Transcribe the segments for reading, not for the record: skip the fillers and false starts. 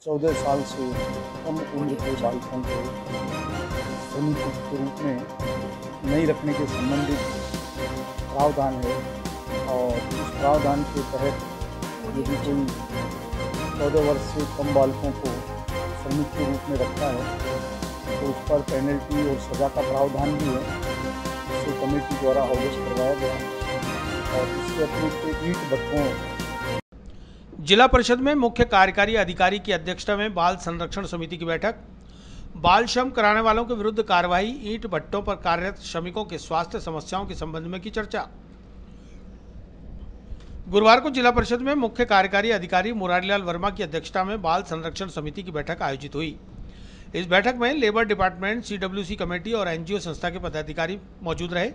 14 साल से कम उम्र के बालकों को श्रमिक के रूप में नहीं रखने के संबंधित प्रावधान है और इस प्रावधान के तहत यदि कोई 14 वर्ष से कम बालकों को श्रमिक के रूप में रखता है तो उस पर पेनल्टी और सज़ा का प्रावधान भी है। इसे कमेटी द्वारा अवगत करवाया गया और इसके अतिरिक्त ईंट भट्ठों। जिला परिषद में मुख्य कार्यकारी अधिकारी की अध्यक्षता में बाल संरक्षण समिति की बैठक। बाल श्रम कराने वालों के विरुद्ध कार्रवाई, ईंट भट्टों पर कार्यरत श्रमिकों के स्वास्थ्य समस्याओं के संबंध में की चर्चा। गुरुवार को जिला परिषद में मुख्य कार्यकारी अधिकारी मुरारीलाल वर्मा की अध्यक्षता में बाल संरक्षण समिति की बैठक आयोजित हुई। इस बैठक में लेबर डिपार्टमेंट, सीडब्ल्यूसी कमेटी और एनजीओ संस्था के पदाधिकारी मौजूद रहे।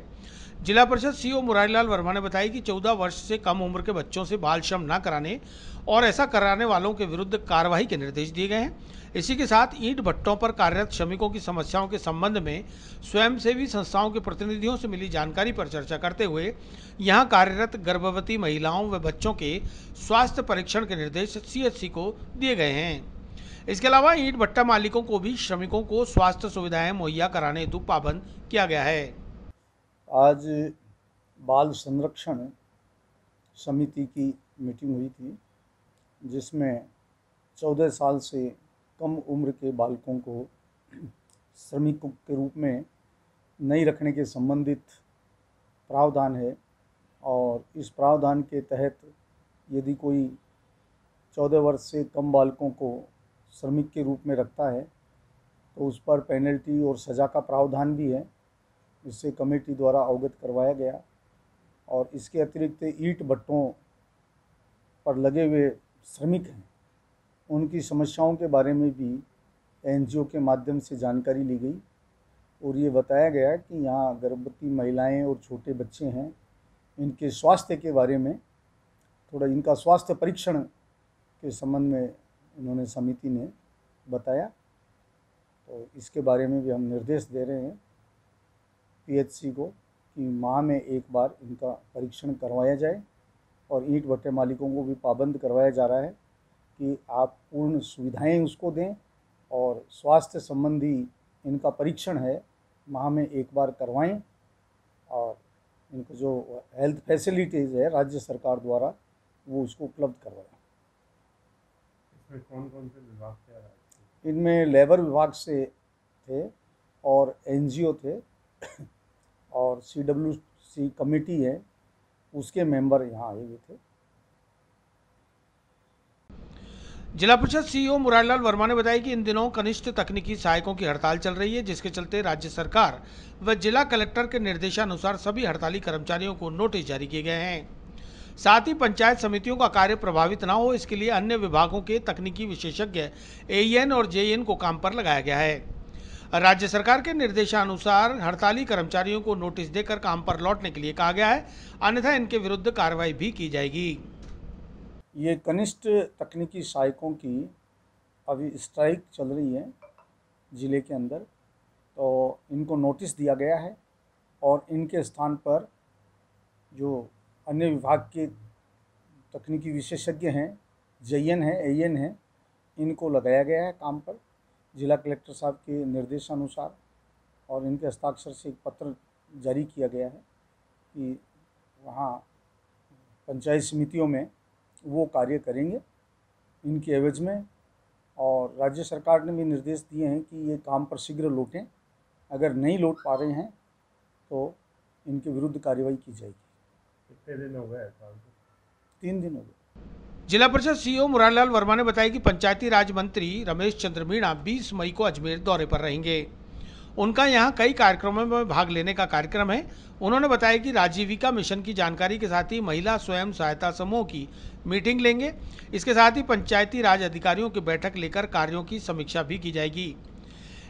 जिला परिषद सीओ मुरारीलाल वर्मा ने बताया कि 14 वर्ष से कम उम्र के बच्चों से बाल श्रम न कराने और ऐसा कराने वालों के विरुद्ध कार्रवाई के निर्देश दिए गए हैं। इसी के साथ ईंट भट्टों पर कार्यरत श्रमिकों की समस्याओं के संबंध में स्वयंसेवी संस्थाओं के प्रतिनिधियों से मिली जानकारी पर चर्चा करते हुए यहां कार्यरत गर्भवती महिलाओं व बच्चों के स्वास्थ्य परीक्षण के निर्देश सीएचसी को दिए गए हैं। इसके अलावा ईंट भट्टा मालिकों को भी श्रमिकों को स्वास्थ्य सुविधाएं मुहैया कराने हेतु पाबंद किया गया है। आज बाल संरक्षण समिति की मीटिंग हुई थी जिसमें 14 साल से कम उम्र के बालकों को श्रमिकों के रूप में नहीं रखने के संबंधित प्रावधान है और इस प्रावधान के तहत यदि कोई 14 वर्ष से कम बालकों को श्रमिक के रूप में रखता है तो उस पर पेनल्टी और सज़ा का प्रावधान भी है। इससे कमेटी द्वारा अवगत करवाया गया और इसके अतिरिक्त ईंट भट्टों पर लगे हुए श्रमिक हैं उनकी समस्याओं के बारे में भी एनजीओ के माध्यम से जानकारी ली गई और ये बताया गया कि यहाँ गर्भवती महिलाएं और छोटे बच्चे हैं, इनके स्वास्थ्य के बारे में थोड़ा इनका स्वास्थ्य परीक्षण के संबंध में इन्होंने समिति ने बताया। तो इसके बारे में भी हम निर्देश दे रहे हैं पीएचसी को कि माह में एक बार इनका परीक्षण करवाया जाए और ईंट भट्टे मालिकों को भी पाबंद करवाया जा रहा है कि आप पूर्ण सुविधाएं उसको दें और स्वास्थ्य संबंधी इनका परीक्षण है माह में एक बार करवाएं और इनको जो हेल्थ फैसिलिटीज़ है राज्य सरकार द्वारा वो उसको उपलब्ध करवाएं। इसमें कौन कौन से विभाग से आ रहा है? इनमें लेबर विभाग से थे और एनजीओ थे और सीडब्ल्यूसी कमेटी है उसके मेंबर यहाँ आए हुए थे। जिला परिषद सीईओ मुरारीलाल वर्मा ने बताया कि इन दिनों कनिष्ठ तकनीकी सहायकों की हड़ताल चल रही है, जिसके चलते राज्य सरकार व जिला कलेक्टर के निर्देशानुसार सभी हड़ताली कर्मचारियों को नोटिस जारी किए गए हैं। साथ ही पंचायत समितियों का कार्य प्रभावित न हो इसके लिए अन्य विभागों के तकनीकी विशेषज्ञ एईएन और जेईएन को काम पर लगाया गया है। राज्य सरकार के निर्देशानुसार हड़ताली कर्मचारियों को नोटिस देकर काम पर लौटने के लिए कहा गया है, अन्यथा इनके विरुद्ध कार्रवाई भी की जाएगी। ये कनिष्ठ तकनीकी सहायकों की अभी स्ट्राइक चल रही है ज़िले के अंदर, तो इनको नोटिस दिया गया है और इनके स्थान पर जो अन्य विभाग के तकनीकी विशेषज्ञ हैं, जेईएन है, एईएन है, इनको लगाया गया है काम पर जिला कलेक्टर साहब के निर्देशानुसार और इनके हस्ताक्षर से एक पत्र जारी किया गया है कि वहाँ पंचायत समितियों में वो कार्य करेंगे इनके एवज में। और राज्य सरकार ने भी निर्देश दिए हैं कि ये काम पर शीघ्र लौटें, अगर नहीं लौट पा रहे हैं तो इनके विरुद्ध कार्रवाई की जाएगी। कितने दिन हो गए? 3 दिन हो गए। जिला परिषद सीईओ मुरारीलाल वर्मा ने बताया कि पंचायती राज मंत्री रमेश चंद्र मीणा 20 मई को अजमेर दौरे पर रहेंगे। उनका यहां कई कार्यक्रमों में भाग लेने का कार्यक्रम है। उन्होंने बताया कि राजीविका मिशन की जानकारी के साथ ही महिला स्वयं सहायता समूह की मीटिंग लेंगे। इसके साथ ही पंचायती राज अधिकारियों की बैठक लेकर कार्यों की समीक्षा भी की जाएगी।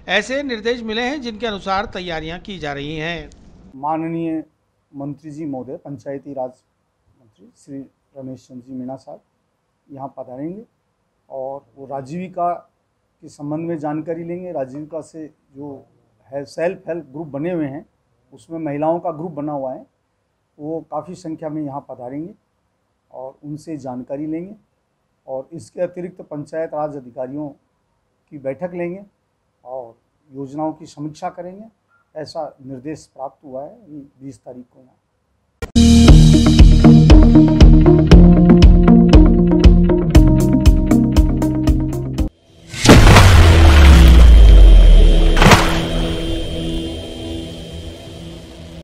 ऐसे निर्देश मिले हैं जिनके अनुसार तैयारियां की जा रही हैं। माननीय मंत्री जी महोदय, पंचायती राज मंत्री श्री रमेश चंद्र जी मीणा साहब यहाँ पधारेंगे और वो राजीविका के संबंध में जानकारी लेंगे। राजीविका से जो है सेल्फ हेल्प ग्रुप बने हुए हैं उसमें महिलाओं का ग्रुप बना हुआ है, वो काफ़ी संख्या में यहाँ पधारेंगे और उनसे जानकारी लेंगे और इसके अतिरिक्त पंचायत राज अधिकारियों की बैठक लेंगे और योजनाओं की समीक्षा करेंगे, ऐसा निर्देश प्राप्त हुआ है 20 तारीख को यहाँ।